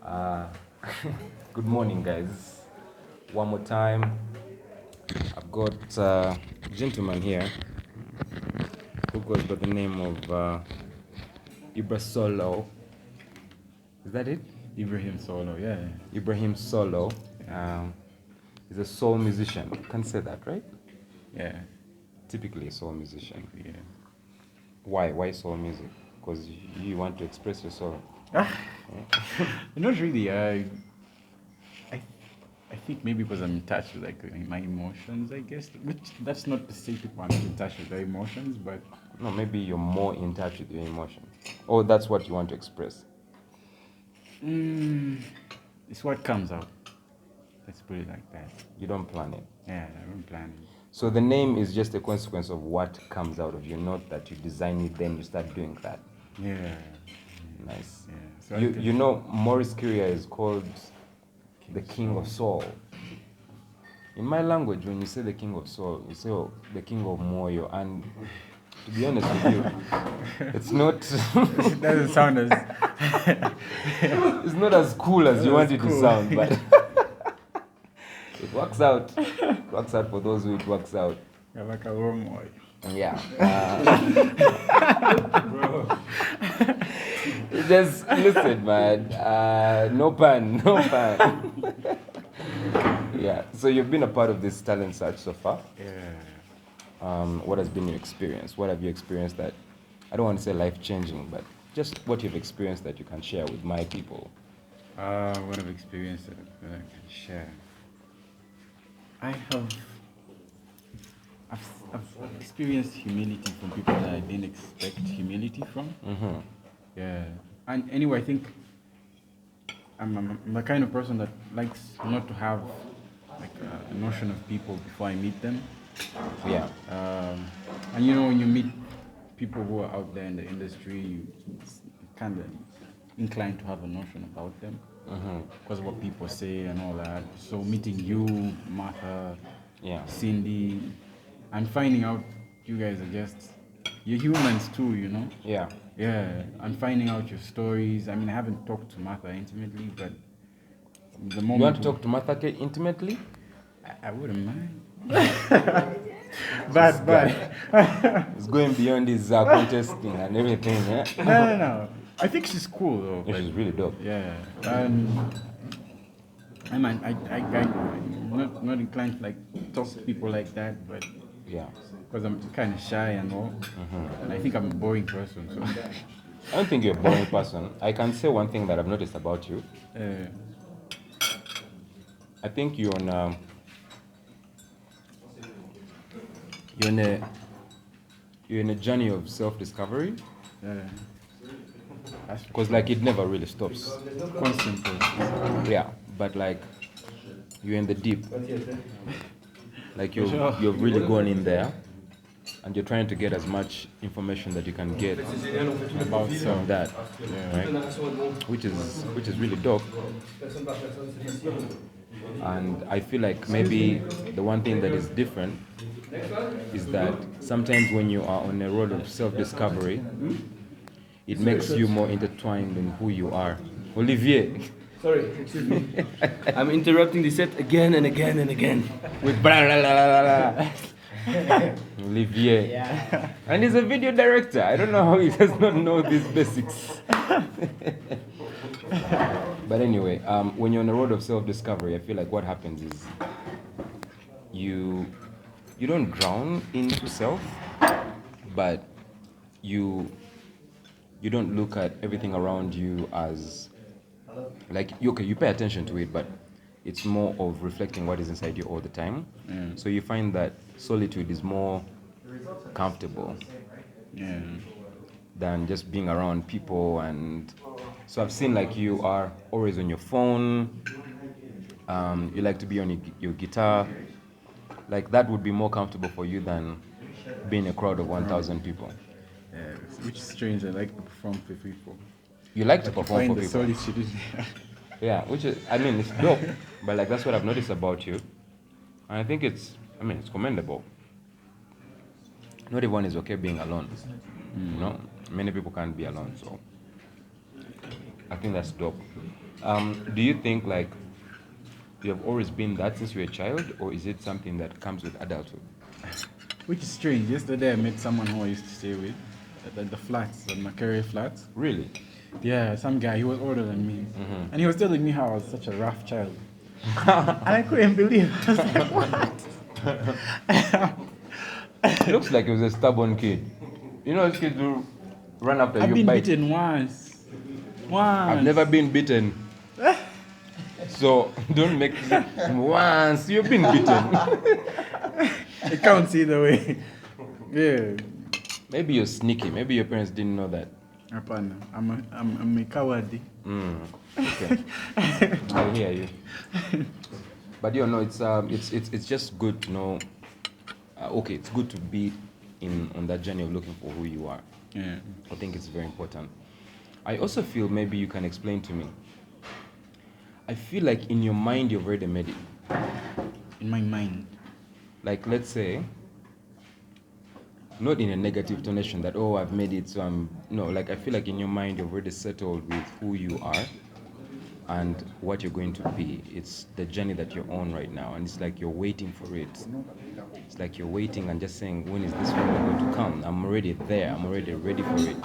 Uh, Good morning, guys. One more time, I've got a gentleman here who goes by the name of Ibra Solo. Is that it? Ibrahim solo, yeah. Ibrahim Solo. Um, he's a soul musician. Can't say that, right? Yeah. Typically a soul musician. Yeah. Why? Why soul music? Because you want to express your soul. Not really. I think maybe because I'm in touch with like my emotions, I guess. Which that's not to say people are not in touch with their emotions, but No, maybe you're more in touch with your emotions. Or that's what you want to express. it's what comes out. Let's put it like that. You don't plan it. Yeah, I don't plan it. So the name is just a consequence of what comes out of you, not that you design it, then you start doing that. Yeah. Nice. Yeah. So You know, Maurice Curia is called the King of Soul. In my language, when you say the King of Soul, you say the King of Moyo. And to be honest with you, it's not it doesn't sound as it's not as cool as you want it to cool. sound, but it works out. It works out for those who it works out. You're like a role model. Yeah. Just listen, man. No pun, no pun. Yeah. So you've been a part of this talent search so far. Yeah. What has been your experience? What have you experienced that, I don't want to say life-changing, but just what you've experienced that you can share with my people? What I've experienced that I can share. I've experienced humility from people that I didn't expect humility from. Mm-hmm. Yeah. And anyway, I think I'm the kind of person that likes not to have like a notion of people before I meet them. Yeah. And you know, when you meet people who are out there in the industry, you kind of inclined to have a notion about them because of what people say and all that. So meeting you, Martha, Yeah. Cindy, and finding out you guys are just you're humans too, you know. Yeah. Yeah, and finding out your stories. I mean, I haven't talked to Martha intimately, but the moment You want to talk to Martha K intimately? I wouldn't mind. but It's going beyond his contesting and everything, yeah? no. I think she's cool though. Which is really dope. Yeah, I mean, I'm not inclined to like talk to people like that, but Yeah. because I'm kind of shy and all, and I think I'm a boring person. So I don't think you're a boring person. I can say one thing that I've noticed about you. I think you're on you're in a journey of self-discovery, because like it never really stops. constant. Yeah, but like you're in the deep. Like you've really gone in there, and you're trying to get as much information that you can get about from that, right? Which is really dope. And I feel like maybe the one thing that is different is that sometimes when you are on a road of self-discovery, it makes you more intertwined in who you are. Olivier. Sorry, excuse me. I'm interrupting the set again and again and again with blah blah blah blah blah. Olivier. Yeah. And he's a video director. I don't know how he does not know these basics. But anyway, when you're on a road of self-discovery, I feel like what happens is you don't drown into self, but you don't look at everything around you as like you pay attention to it, but it's more of reflecting what is inside you all the time. So you find that solitude is more comfortable than just being around people. And so I've seen like you are always on your phone. You like to be on your guitar. Like that would be more comfortable for you than being in a crowd of 1,000 people. Yeah, which is strange. I like to perform for people. You like to perform for Find the people. solitude. Yeah, which is, I mean, it's dope. But like that's what I've noticed about you. And I think it's commendable. Not everyone is okay being alone. You know, many people can't be alone. So I think that's dope. Do you think like you have always been that since you were a child, or is it something that comes with adulthood? Which is strange. Yesterday I met someone who I used to stay with at the flats, at Macquarie flats. Really? Yeah, some guy, he was older than me. And he was telling me how I was such a rough child. And I couldn't believe it. I was like, what? Looks like he was a stubborn kid. You know, those kids who run after I've you, been bite. beaten once. Once. I've never been beaten. So don't make once you've been beaten. It counts either way. Yeah. Maybe you're sneaky. Maybe your parents didn't know that. Hapana. I'm a coward. Okay. I hear you. But you know, it's just good to know. Okay, it's good to be on that journey of looking for who you are. Yeah. I think it's very important. I also feel maybe you can explain to me. I feel like in your mind you've already made it. In my mind. Like let's say, not in a negative tonation that oh I've made it so I'm no, like I feel like in your mind you've already settled with who you are and what you're going to be. It's the journey that you're on right now, and it's like you're waiting for it. It's like you're waiting and just saying, when is this moment going to come? I'm already there. I'm already ready for it.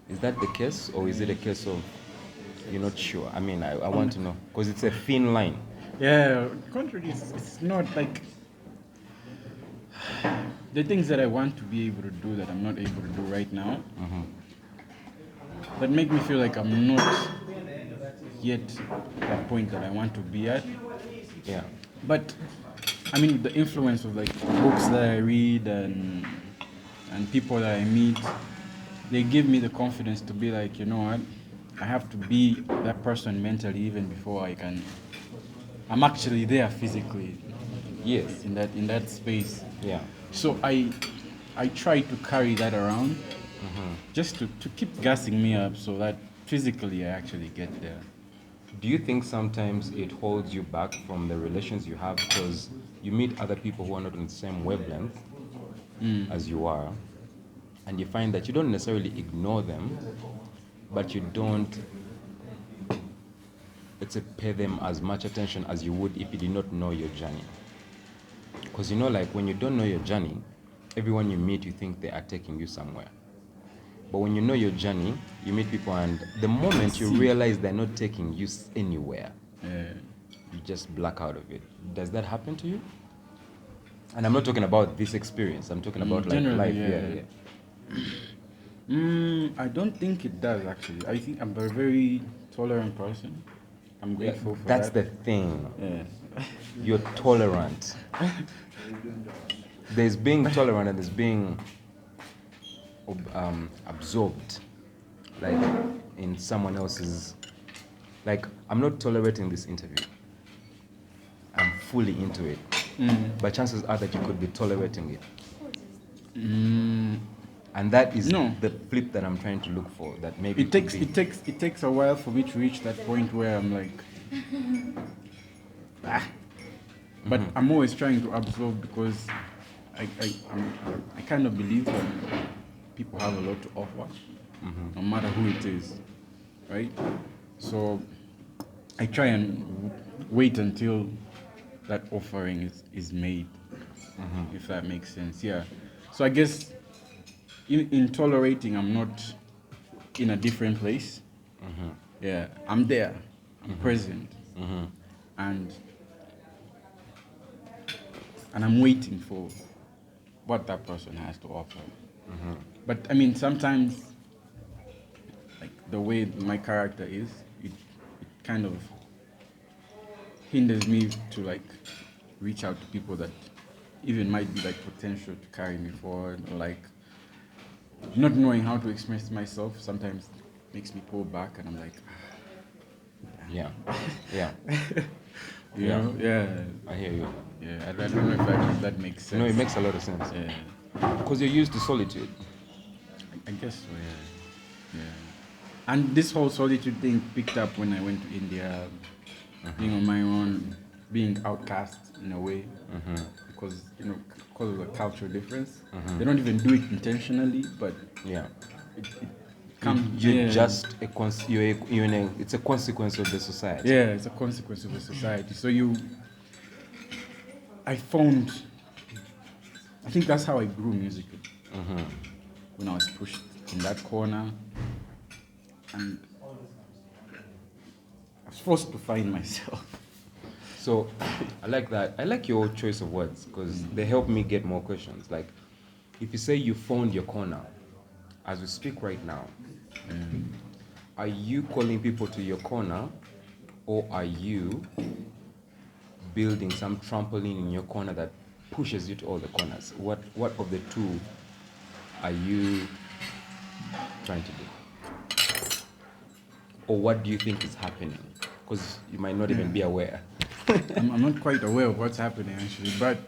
Is that the case, or is it a case of you're not sure? I mean, I want to know because it's a thin line. Yeah, contrary, it's not like the things that I want to be able to do that I'm not able to do right now. That make me feel like I'm not yet at the point that I want to be at. Yeah. But I mean, the influence of like books that I read and people that I meet, they give me the confidence to be like, you know what, I have to be that person mentally even before I'm actually there physically. Yes. In that space. Yeah. So I try to carry that around just to keep gassing me up so that physically I actually get there. Do you think sometimes it holds you back from the relations you have because you meet other people who are not on the same wavelength as you are, and you find that you don't necessarily ignore them, but you don't, let's say, pay them as much attention as you would if you did not know your journey? Because you know, like when you don't know your journey, everyone you meet, you think they are taking you somewhere. But when you know your journey, you meet people, and the moment you realize they're not taking you anywhere, you just black out of it. Does that happen to you? And I'm not talking about this experience. I'm talking about like generally, life. yeah. I don't think it does actually. I think I'm a very tolerant person. I'm grateful for That's that. the thing. Yeah. You're tolerant. There's being tolerant and there's being absorbed, like in someone else's. Like I'm not tolerating this interview. I'm fully into it. But chances are that you could be tolerating it. And that is the flip that I'm trying to look for. That maybe It takes a while for me to reach that point where I'm like, But I'm always trying to absorb because I kind of believe that people have a lot to offer, no matter who it is, right? So I try and wait until that offering is made, if that makes sense. Yeah. So I guess in tolerating, I'm not in a different place. Yeah, I'm there. I'm present, and I'm waiting for what that person has to offer. But I mean, sometimes, like the way my character is, it kind of hinders me to like reach out to people that even might be like potential to carry me forward, or like not knowing how to express myself sometimes makes me pull back, and I'm like, yeah. you know, yeah. I hear you. Yeah, I don't know if that makes sense. No, it makes a lot of sense. Yeah, Because you're used to solitude. I guess so. Yeah. And this whole solitude thing picked up when I went to India, being on my own, being outcast in a way, because of the cultural difference. They don't even do it intentionally, but Yeah. it You're just it's a consequence of the society. Yeah, it's a consequence of the society. So I think that's how I grew musically. When I was pushed in that corner, and I was forced to find myself. So I like that. I like your choice of words because they help me get more questions. Like, if you say you found your corner, as we speak right now, are you calling people to your corner, or are you building some trampoline in your corner that pushes you to all the corners? What of the two are you trying to do? Or what do you think is happening? Because you might not even be aware. I'm not quite aware of what's happening actually, but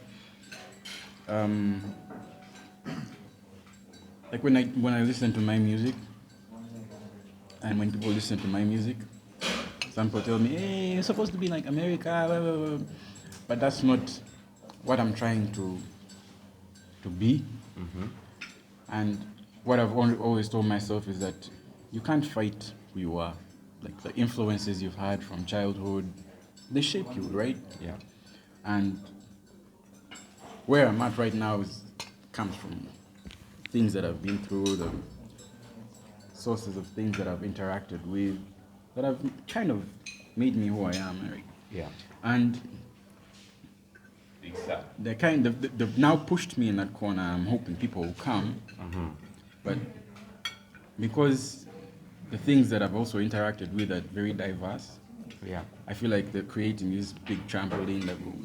like when I listen to my music, and when people listen to my music, some people tell me, "Hey, you're supposed to be like America," blah, blah, blah. But that's not what I'm trying to be. And what I've always told myself is that you can't fight who you are. Like the influences you've had from childhood, they shape you, right? Yeah. And where I'm at right now comes from things that I've been through, the sources of things that I've interacted with, that have kind of made me who I am, right? Yeah. And they've now pushed me in that corner. I'm hoping people will come, but because the things that I've also interacted with are very diverse, Yeah. I feel like they're creating this big trampoline that will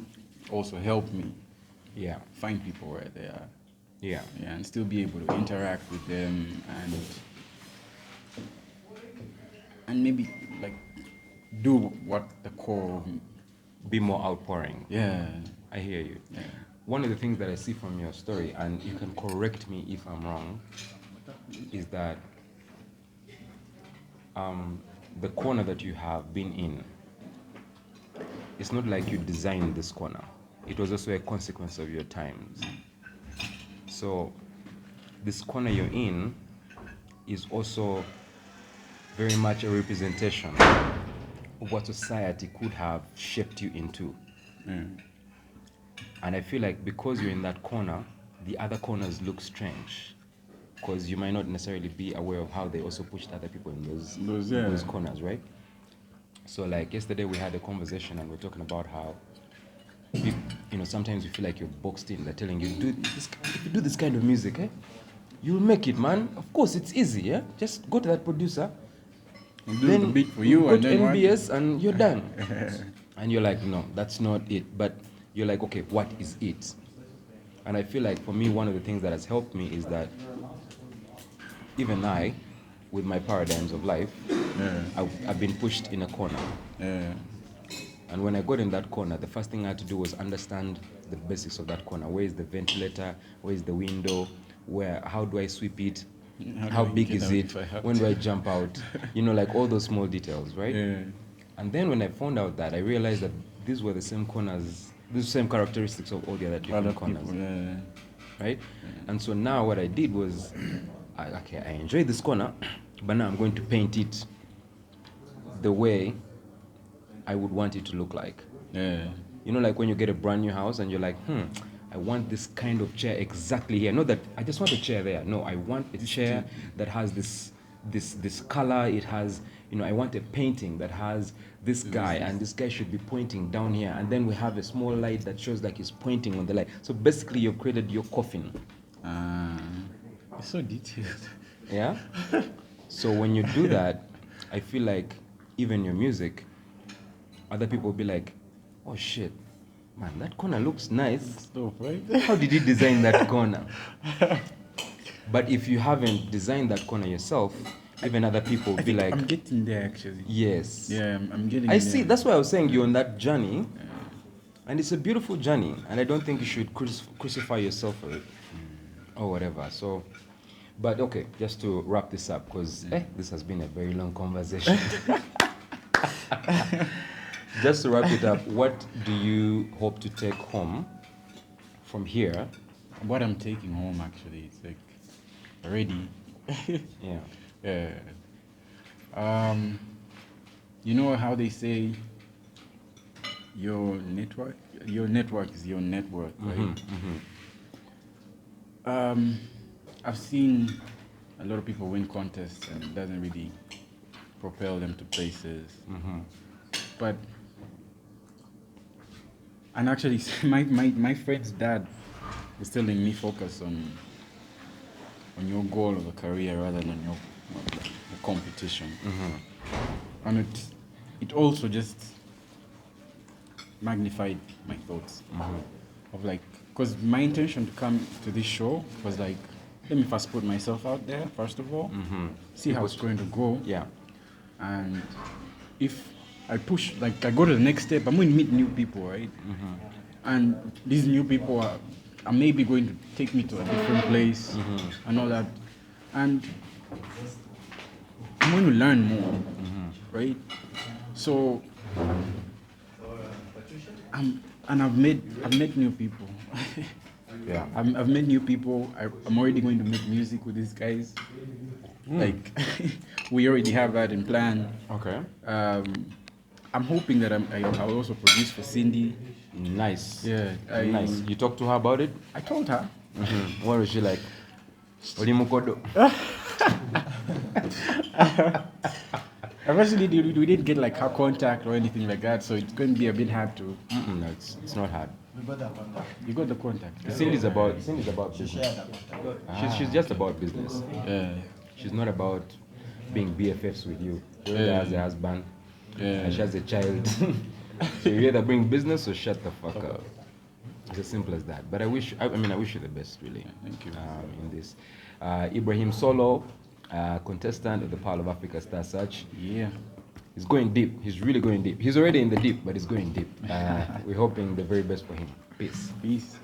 also help me Yeah. find people where they are. Yeah. Yeah, and still be able to interact with them and maybe like do what the core of Be more outpouring. yeah. I hear you. Yeah. One of the things that I see from your story, and you can correct me if I'm wrong, is that the corner that you have been in, it's not like you designed this corner. It was also a consequence of your times. So this corner you're in is also very much a representation of what society could have shaped you into. And I feel like because you're in that corner, the other corners look strange, because you might not necessarily be aware of how they also pushed other people in those corners, right? So like yesterday we had a conversation and we're talking about how sometimes you feel like you're boxed in. They're telling you, if you do this kind of music, you'll make it, man. Of course, it's easy, yeah? Just go to that producer, And do the beat for you, go and to then NBS, and you're done. And you're like, no, that's not it. But you're like, okay, what is it? And I feel like for me, one of the things that has helped me is that even I, with my paradigms of life, I've been pushed in a corner. And when I got in that corner, the first thing I had to do was understand the basics of that corner. Where is the ventilator? Where is the window? How do I sweep it? How big is it? When do I jump out? Like all those small details, right? Yeah. And then when I found out that, I realized that these were the same corners, the same characteristics of all the other different corners, right? And so now what I did was, I enjoyed this corner, but now I'm going to paint it the way I would want it to look like. Yeah. Like when you get a brand new house and you're like, I want this kind of chair exactly here. Not that I just want a chair there. No, I want a chair that has this color. It has, I want a painting that has this guy, and this guy should be pointing down here. And then we have a small light that shows like he's pointing on the light. So basically you've created your coffin. It's so detailed. Yeah? So when you do that, I feel like even your music, other people will be like, oh shit, man, that corner looks nice. Stuff, right? How did you design that corner? But if you haven't designed that corner yourself, even other people will be like, I'm getting there actually. yes. Yeah, I'm getting I there. see. That's why I was saying you're on that journey. And it's a beautiful journey. And I don't think you should crucify yourself for it or whatever. So, but okay, just to wrap this up, because this has been a very long conversation. Just to wrap it up, what do you hope to take home from here? What I'm taking home actually, it's like already Yeah. Yeah. You know how they say your network is your net worth, right? I've seen a lot of people win contests and it doesn't really propel them to places. But and actually, my friend's dad is telling me focus on your goal of a career rather than your competition. And it also just magnified my thoughts of like, because my intention to come to this show was like, let me first put myself out there first of all, see how it's going to go. Yeah. And if I push, like I go to the next step, I'm going to meet new people, right? And these new people are maybe going to take me to a different place and all that. And I'm going to learn more, right? So, I've met new people. Yeah. I've met new people. I'm already going to make music with these guys. Like, we already have that in plan. Okay. I'm hoping that I'll also produce for Cindy. Nice. Yeah. Nice. You talked to her about it? I told her. What was she like? Olimukodo. Eventually, we didn't get like her contact or anything like that, so it's going to be a bit hard to. No, it's not hard. You got the contact. Cindy's about business. She's just about business. Yeah. She's not about being BFFs with you. She already has a husband. And she has a child. So you either bring business or shut the fuck up. It's as simple as that. But I wish you the best, really. Thank you. In this, Ibrahim Solo, contestant of the Pearl of Africa Star Search. Yeah. He's going deep. He's really going deep. He's already in the deep, but he's going deep. We're hoping the very best for him. Peace. Peace.